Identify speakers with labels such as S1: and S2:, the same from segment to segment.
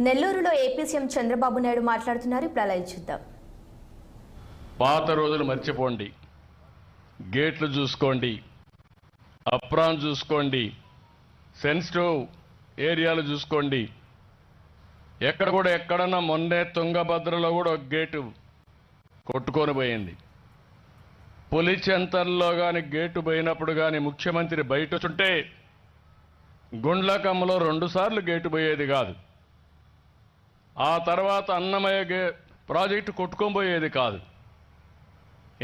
S1: నెల్లూరులో AP CM Chandrababu Naidu మాట్లాడుతున్నారు. ఇప్పుడు అలా చూద్దాం.
S2: పాత రోజులు మర్చిపోండి, గేట్లు చూసుకోండి, అప్రాన్ చూసుకోండి, సెన్సిటివ్ ఏరియాలు చూసుకోండి. ఎక్కడన్నా మొన్నే తుంగభద్రలో కూడా ఒక గేటు కొట్టుకొని పోయింది. పులిచెంతల్లో కానీ గేటు పోయినప్పుడు కానీ ముఖ్యమంత్రి బయట వచ్చుంటే గుండ్లకమ్మలో 2 సార్లు గేటు పోయేది కాదు. ఆ తర్వాత అన్నమయ్య ప్రాజెక్టు కొట్టుకొని పోయేది కాదు.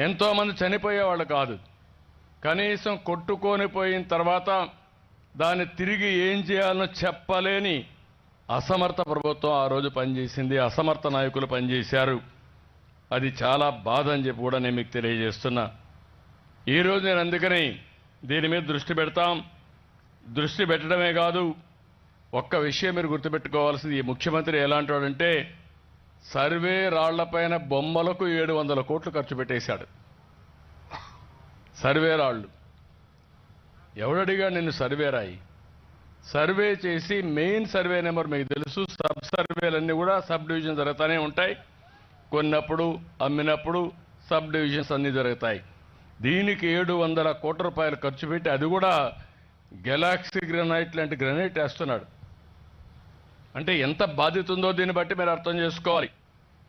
S2: ఎంతోమంది చనిపోయేవాళ్ళు కాదు. కనీసం కొట్టుకొని పోయిన తర్వాత దాన్ని తిరిగి ఏం చేయాలనో చెప్పలేని అసమర్థ ప్రభుత్వం ఆ రోజు పనిచేసింది. అసమర్థ నాయకులు పనిచేశారు. అది చాలా బాధ అని చెప్పి కూడా నేను మీకు తెలియజేస్తున్నా. ఈరోజు నేను అందుకని దీని మీద దృష్టి పెడతాం. దృష్టి పెట్టడమే కాదు, ఒక్క విషయం మీరు గుర్తుపెట్టుకోవాల్సింది, ఈ ముఖ్యమంత్రి ఎలాంటి వాడంటే సర్వే రాళ్లపైన బొమ్మలకు 700 కోట్లు ఖర్చు పెట్టేశాడు. సర్వే రాళ్ళు ఎవడడిగా నిన్ను సర్వే రాయి, సర్వే చేసి మెయిన్ సర్వే నెంబర్ మీకు తెలుసు. సబ్ సర్వేలన్నీ కూడా సబ్ డివిజన్ జరుగుతూనే ఉంటాయి. కొన్నప్పుడు అమ్మినప్పుడు సబ్ డివిజన్స్ అన్నీ జరుగుతాయి. దీనికి 700 కోట్ల రూపాయలు ఖర్చు పెట్టి అది కూడా గెలాక్సీ గ్రనైట్ లాంటి గ్రనైట్ వేస్తున్నాడు. అంటే ఎంత బాధ్యత ఉందో దీన్ని బట్టి మీరు అర్థం చేసుకోవాలి.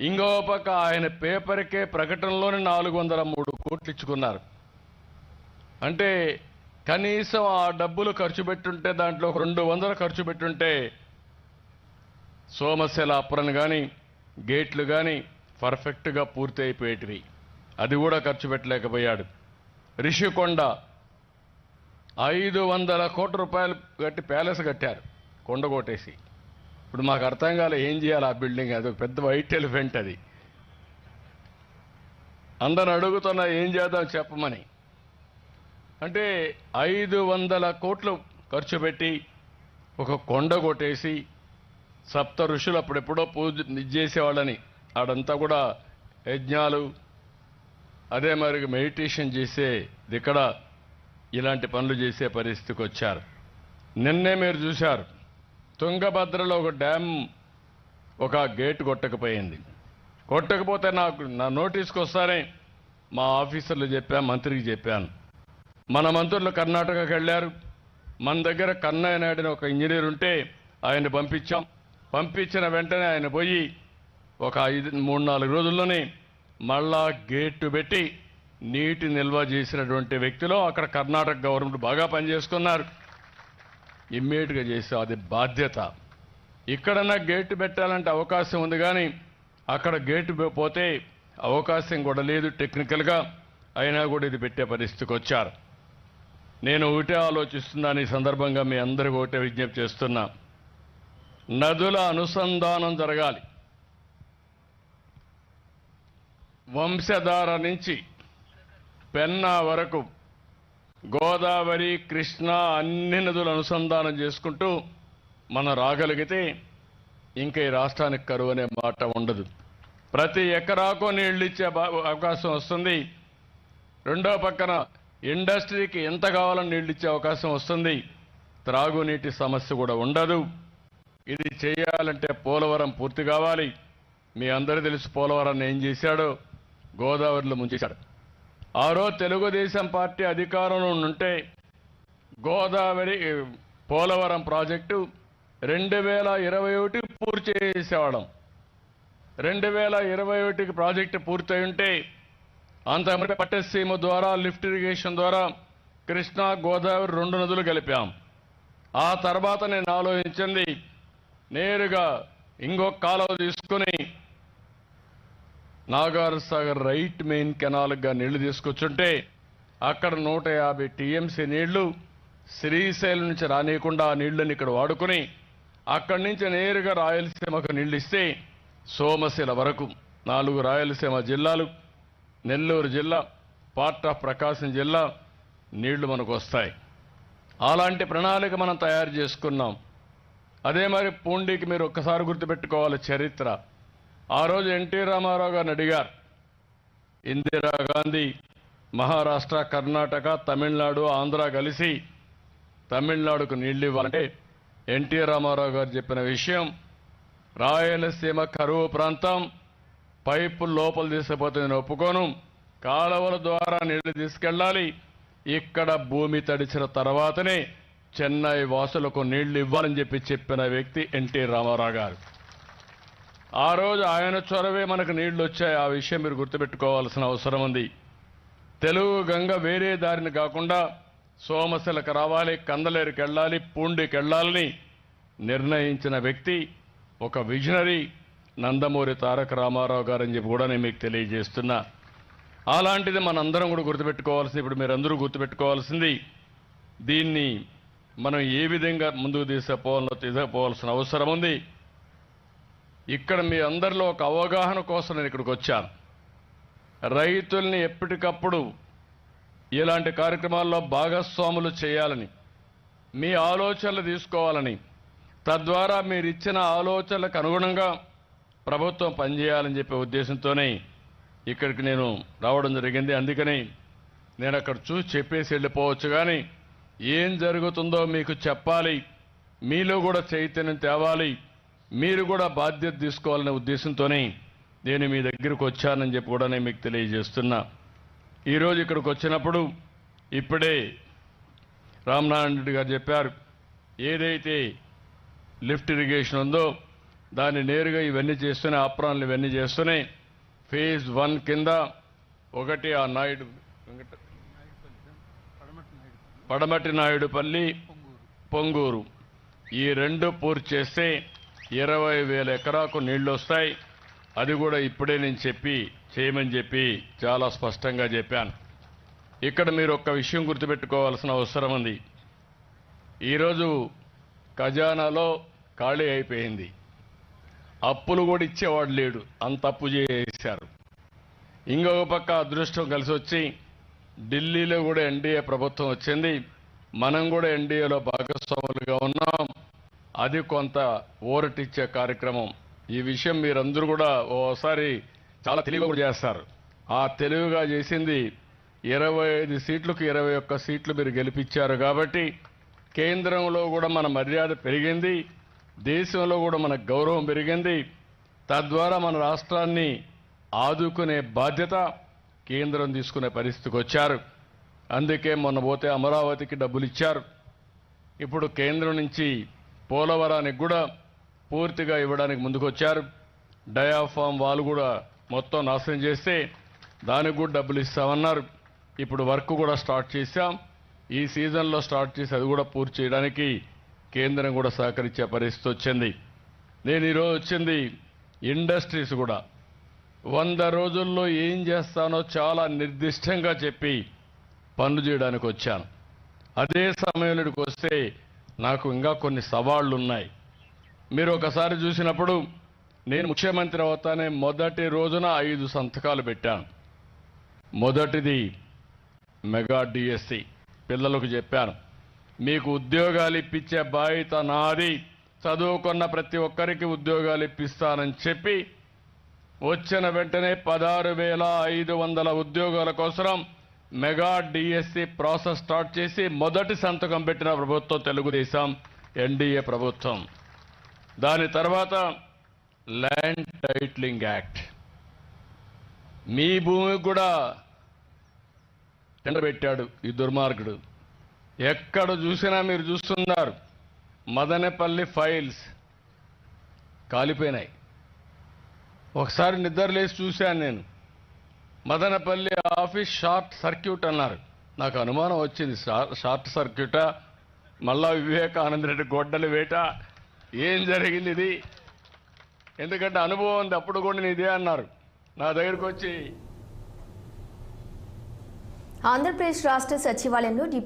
S2: ఇంకో పక్క ఆయన పేపర్కే ప్రకటనలోనే 403 కోట్లు ఇచ్చుకున్నారు. అంటే కనీసం ఆ డబ్బులు ఖర్చు పెట్టుంటే దాంట్లో 200 ఖర్చు పెట్టుంటే సోమశిల అప్రన్ కానీ గేట్లు కానీ పర్ఫెక్ట్గా పూర్తి అయిపోయేటివి. అది కూడా ఖర్చు పెట్టలేకపోయాడు. రిషికొండ 500 కోట్ల రూపాయలు కట్టి ప్యాలెస్ కట్టారు, కొండ కొట్టేసి. ఇప్పుడు మాకు అర్థం కాలే ఏం చేయాలి ఆ బిల్డింగ్. అది ఒక పెద్ద వైట్ ఎలిఫెంట్. అది అందరిని అడుగుతున్నా ఏం చేద్దాం చెప్పమని. అంటే 500 కోట్లు ఖర్చు పెట్టి ఒక కొండ కొట్టేసి సప్త ఋషులు అప్పుడెప్పుడో పూజ చేసేవాళ్ళని ఆడంతా కూడా యజ్ఞాలు అదే మరి మెడిటేషన్ చేసే ఇక్కడ ఇలాంటి పనులు చేసే పరిస్థితికి వచ్చారు. నిన్నే మీరు చూశారు, తుంగభద్రలో ఒక డ్యామ్ ఒక గేట్ కొట్టకపోయింది. కొట్టకపోతే నా నోటీస్కి వస్తానే మా ఆఫీసర్లు చెప్పాను, మంత్రికి చెప్పాను. మన మంత్రులు కర్ణాటకకి వెళ్ళారు. మన దగ్గర కన్నయ్య నాయుడు ఒక ఇంజనీర్ ఉంటే ఆయన పంపించాం. పంపించిన వెంటనే ఆయన పోయి ఒక 3-4 రోజుల్లోనే మళ్ళా గేటు పెట్టి నీటి నిల్వ చేసినటువంటి వ్యక్తిలో అక్కడ కర్ణాటక గవర్నమెంట్ బాగా పనిచేసుకున్నారు. ఇమ్మీడియట్గా చేసాం. అది బాధ్యత. ఇక్కడన్నా గేటు పెట్టాలంటే అవకాశం ఉంది, కానీ అక్కడ గేటు పోతే అవకాశం కూడా లేదు టెక్నికల్గా. అయినా కూడా ఇది పెట్టే పరిస్థితికి వచ్చారు. నేను ఒకటే ఆలోచిస్తున్నాను ఈ సందర్భంగా, మీ అందరికీ ఒకటే విజ్ఞప్తి చేస్తున్నా. నదుల అనుసంధానం జరగాలి. వంశధార నుంచి పెన్నా వరకు గోదావరి, కృష్ణ అన్ని నదులు అనుసంధానం చేసుకుంటూ మనం రాగలిగితే ఇంకా ఈ రాష్ట్రానికి కరువు అనే మాట ఉండదు. ప్రతి ఎకరాకు నీళ్లు ఇచ్చే అవకాశం వస్తుంది. రెండో పక్కన ఇండస్ట్రీకి ఎంత కావాలని నీళ్లు ఇచ్చే అవకాశం వస్తుంది. త్రాగునీటి సమస్య కూడా ఉండదు. ఇది చేయాలంటే పోలవరం పూర్తి కావాలి. మీ అందరూ తెలుసు పోలవరాన్ని ఏం చేశాడో, గోదావరిలో ముంచేశాడు. ఆ రోజు తెలుగుదేశం పార్టీ అధికారంలో ఉంటే గోదావరి పోలవరం ప్రాజెక్టు 2021 పూర్తి చేసేవాళ్ళం. 2021కి ప్రాజెక్టు పూర్తయి ఉంటే అంత పట్టసీమ ద్వారా లిఫ్ట్ ఇరిగేషన్ ద్వారా కృష్ణా గోదావరి 2 నదులు కలిపాం. ఆ తర్వాత నేను ఆలోచించింది నేరుగా ఇంకొక కాలువ తీసుకుని నాగార్జునసాగర్ రైట్ మెయిన్ కెనాల్గా నీళ్లు తీసుకొచ్చుంటే అక్కడ 150 టీఎంసీ నీళ్లు శ్రీశైలం నుంచి రానియకుండా ఆ నీళ్లను ఇక్కడ వాడుకుని అక్కడి నుంచి నేరుగా రాయలసీమకు నీళ్లు ఇస్తే సోమశిల వరకు 4 రాయలసీమ జిల్లాలు, నెల్లూరు జిల్లా, పార్ట్ ఆఫ్ ప్రకాశం జిల్లా నీళ్లు మనకు వస్తాయి. అలాంటి ప్రణాళిక మనం తయారు చేసుకున్నాం. అదే మరి పూండికి మీరు ఒక్కసారి గుర్తుపెట్టుకోవాలి చరిత్ర. ఆ రోజు ఎన్టీ రామారావు గారిని అడిగారు, ఇందిరాగాంధీ మహారాష్ట్ర, కర్ణాటక, తమిళనాడు, ఆంధ్ర కలిసి తమిళనాడుకు నీళ్లు ఇవ్వాలంటే ఎన్టీ రామారావు గారు చెప్పిన విషయం రాయలసీమ కరువు ప్రాంతం, పైపులు లోపల తీసుకుపోతే నేను ఒప్పుకోను. కాలువల ద్వారా నీళ్లు తీసుకెళ్ళాలి. ఇక్కడ భూమి తడిచిన తర్వాతనే చెన్నై వాసులకు నీళ్లు ఇవ్వాలని చెప్పిన వ్యక్తి ఎన్టీ రామారావు గారు. ఆ రోజు ఆయన చొరవే మనకు నీళ్లు వచ్చాయి. ఆ విషయం మీరు గుర్తుపెట్టుకోవాల్సిన అవసరం ఉంది. తెలుగు గంగ వేరే దారిని కాకుండా సోమశిలకు రావాలి, కందలేరుకి వెళ్ళాలి, పూండికి వెళ్ళాలని నిర్ణయించిన వ్యక్తి, ఒక విజనరీ నందమూరి తారక రామారావు గారని చెప్పి కూడా నేను మీకు తెలియజేస్తున్నా. అలాంటిది మనందరం కూడా గుర్తుపెట్టుకోవాల్సింది, ఇప్పుడు మీరందరూ గుర్తుపెట్టుకోవాల్సింది, దీన్ని మనం ఏ విధంగా ముందుకు తీసుకుపోవాల్సిన అవసరం ఉంది. ఇక్కడ మీ అందరిలో ఒక అవగాహన కోసం నేను ఇక్కడికి వచ్చాను. రైతుల్ని ఎప్పటికప్పుడు ఇలాంటి కార్యక్రమాల్లో భాగస్వాములు చేయాలని, మీ ఆలోచనలు తీసుకోవాలని, తద్వారా మీరు ఇచ్చిన ఆలోచనలకు అనుగుణంగా ప్రభుత్వం పనిచేయాలని చెప్పే ఉద్దేశంతోనే ఇక్కడికి నేను రావడం జరిగింది. అందుకని నేను అక్కడ చూసి చెప్పేసి వెళ్ళిపోవచ్చు, కానీ ఏం జరుగుతుందో మీకు చెప్పాలి, మీలో కూడా చైతన్యం తేవాలి, మీరు కూడా బాధ్యత తీసుకోవాలనే ఉద్దేశంతోనే నేను మీ దగ్గరకు వచ్చానని చెప్పి కూడా నేను మీకు తెలియజేస్తున్నా. ఈరోజు ఇక్కడికి వచ్చినప్పుడు ఇప్పుడే రామనారాయణ రెడ్డి గారు చెప్పారు, ఏదైతే లిఫ్ట్ ఇరిగేషన్ ఉందో దాన్ని నేరుగా ఇవన్నీ చేస్తూనే, ఆప్రాన్లు ఇవన్నీ చేస్తూనే ఫేజ్ 1 కింద ఒకటి ఆ పడమటి నాయుడుపల్లి, పొంగూరు ఈ 2 పూర్తి చేస్తే 20,000 ఎకరాకు నీళ్లు వస్తాయి. అది కూడా ఇప్పుడే నేను చేయమని చెప్పి చాలా స్పష్టంగా చెప్పాను. ఇక్కడ మీరు ఒక్క విషయం గుర్తుపెట్టుకోవాల్సిన అవసరం ఉంది. ఈరోజు ఖజానాలో ఖాళీ అయిపోయింది. అప్పులు కూడా ఇచ్చేవాడు లేడు, అంత అప్పు చేశారు. ఇంకొక పక్క అదృష్టం కలిసి వచ్చి ఢిల్లీలో కూడా ఎన్డీఏ ప్రభుత్వం వచ్చింది. మనం కూడా ఎన్డీఏలో భాగస్వాములుగా ఉన్నాం. అది కొంత ఊరటిచ్చే కార్యక్రమం. ఈ విషయం మీరందరూ కూడా ఓసారి చాలా తెలివిగా కూడా చేస్తారు. ఆ తెలివిగా చేసింది 25 సీట్లకు 21 సీట్లు మీరు గెలిపించారు కాబట్టి కేంద్రంలో కూడా మన మర్యాద పెరిగింది, దేశంలో కూడా మన గౌరవం పెరిగింది. తద్వారా మన రాష్ట్రాన్ని ఆదుకునే బాధ్యత కేంద్రం తీసుకునే పరిస్థితికి వచ్చారు. అందుకే మొన్న పోతే అమరావతికి డబ్బులు ఇచ్చారు. ఇప్పుడు కేంద్రం నుంచి పోలవరానికి కూడా పూర్తిగా ఇవ్వడానికి ముందుకొచ్చారు. డయాఫామ్ వాళ్ళు కూడా మొత్తం నాశనం చేస్తే దానికి కూడా డబ్బులు ఇస్తామన్నారు. ఇప్పుడు వర్క్ కూడా స్టార్ట్ చేశాం. ఈ సీజన్లో స్టార్ట్ చేసి అది కూడా పూర్తి చేయడానికి కేంద్రం కూడా సహకరించే పరిస్థితి వచ్చింది. నేను ఈరోజు వచ్చింది ఇండస్ట్రీస్ కూడా 100 రోజుల్లో ఏం చేస్తానో చాలా నిర్దిష్టంగా చెప్పి పనులు చేయడానికి వచ్చాను. అదే సమయంలోకి వస్తే నాకు ఇంకా కొన్ని సవాళ్లు ఉన్నాయి. మీరు ఒకసారి చూసినప్పుడు నేను ముఖ్యమంత్రి అవుతానే మొదటి రోజున 5 సంతకాలు పెట్టాను. మొదటిది మెగా డిఎస్సి, పిల్లలకు చెప్పాను, మీకు ఉద్యోగాలు ఇప్పించే బాధ్యత నాది, చదువుకున్న ప్రతి ఒక్కరికి ఉద్యోగాలు ఇప్పిస్తానని చెప్పి వచ్చిన వెంటనే 16,500 ఉద్యోగాల కోసం మెగా డిఎస్సి ప్రాసెస్ స్టార్ట్ చేసి మొదటి సంతకం పెట్టిన ప్రభుత్వం తెలుగుదేశం ఎన్డీఏ ప్రభుత్వం. దాని తర్వాత ల్యాండ్ టైటిలింగ్ యాక్ట్, మీ భూమికి కూడా టెండర్ పెట్టాడు ఈ దుర్మార్గుడు. ఎక్కడ చూసినా మీరు చూస్తున్నారు, మదనపల్లి ఫైల్స్ కాలిపోయినాయి. ఒకసారి నిద్రలేసి చూశాను నేను, మదనపల్లి ఆఫీస్ షార్ట్ సర్క్యూట్ అన్నారు. నాకు అనుమానం వచ్చింది, షార్ట్ సర్క్యూటా, మళ్ళా వివేకానంద రెడ్డి గొడ్డలి వేట, ఏం జరిగింది ఇది? ఎందుకంటే అనుభవం ఉంది. అప్పుడు కూడా నేను ఇదే అన్నారు. నా దగ్గరికి వచ్చి
S1: ఆంధ్రప్రదేశ్ రాష్ట్ర సచివాలయంలో డిప్యూటీ